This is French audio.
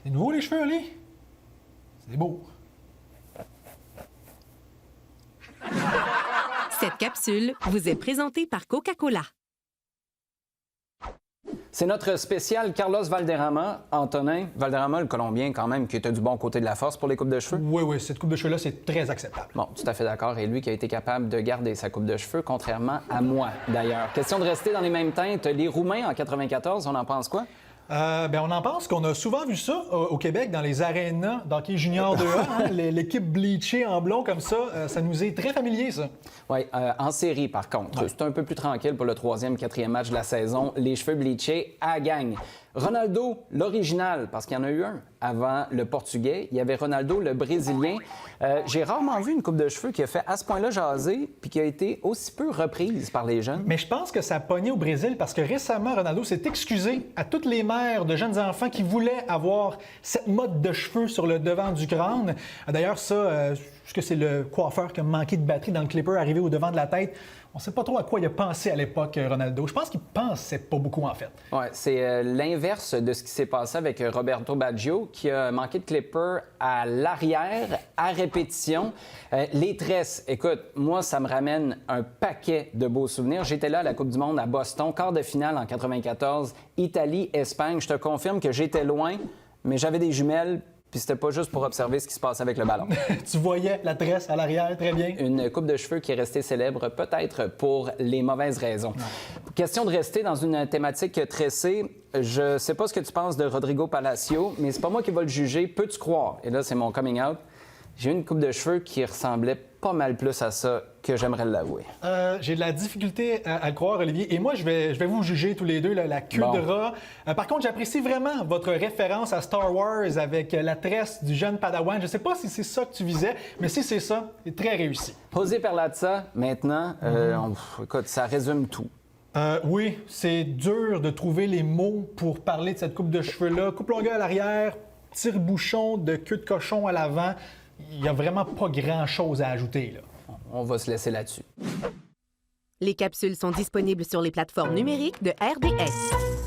C'est nouveau les cheveux, Ali? C'est beau. Cette capsule vous est présentée par Coca-Cola. C'est notre spécial Carlos Valderrama. Antonin Valderrama, le Colombien quand même, qui était du bon côté de la force pour les coupes de cheveux. Oui, cette coupe de cheveux-là, c'est très acceptable. Bon, tout à fait d'accord. Et lui qui a été capable de garder sa coupe de cheveux, contrairement à moi, d'ailleurs. Question de rester dans les mêmes teintes. Les Roumains en 94, on en pense quoi? On en pense qu'on a souvent vu ça au Québec, dans les arénas d'hockey junior 2A. Hein, l'équipe bleachée en blond comme ça nous est très familier, ça. Oui, en série, par contre. Ouais. C'est un peu plus tranquille pour le 3e, 4e match de la saison. Les cheveux bleachés à gang. Ronaldo, l'original, parce qu'il y en a eu un avant le Portugais. Il y avait Ronaldo, le Brésilien. J'ai rarement vu une coupe de cheveux qui a fait à ce point-là jaser puis qui a été aussi peu reprise par les jeunes. Mais je pense que ça a pogné au Brésil parce que récemment, Ronaldo s'est excusé à toutes les mères de jeunes enfants qui voulaient avoir cette mode de cheveux sur le devant du crâne. D'ailleurs, ça, est-ce que c'est le coiffeur qui a manqué de batterie dans le clipper arrivé au devant de la tête? On ne sait pas trop à quoi il a pensé à l'époque, Ronaldo. Je pense qu'il pensait pas beaucoup, en fait. Oui, c'est l'inverse de ce qui s'est passé avec Roberto Baggio, qui a manqué de clipper à l'arrière, à répétition. Les tresses, écoute, moi, ça me ramène un paquet de beaux souvenirs. J'étais là à la Coupe du monde à Boston, quart de finale en 94, Italie, Espagne. Je te confirme que j'étais loin, mais j'avais des jumelles. Puis c'était pas juste pour observer ce qui se passe avec le ballon. Tu voyais la tresse à l'arrière, très bien. Une coupe de cheveux qui est restée célèbre, peut-être pour les mauvaises raisons. Ouais. Question de rester dans une thématique tressée. Je sais pas ce que tu penses de Rodrigo Palacio, mais c'est pas moi qui va le juger. Peux-tu croire? Et là, c'est mon coming out. J'ai eu une coupe de cheveux qui ressemblait pas mal plus à ça que j'aimerais l'avouer. J'ai de la difficulté à le croire, Olivier. Et moi, je vais vous juger tous les deux, là, la queue de rat. Par contre, j'apprécie vraiment votre référence à Star Wars avec la tresse du jeune Padawan. Je sais pas si c'est ça que tu visais, mais si c'est ça, c'est très réussi. José Perlaza, maintenant, écoute, ça résume tout. Oui, c'est dur de trouver les mots pour parler de cette coupe de cheveux-là. Coupe longueur à l'arrière, tire-bouchon de queue de cochon à l'avant. Il n'y a vraiment pas grand-chose à ajouter, là. On va se laisser là-dessus. Les capsules sont disponibles sur les plateformes numériques de RDS.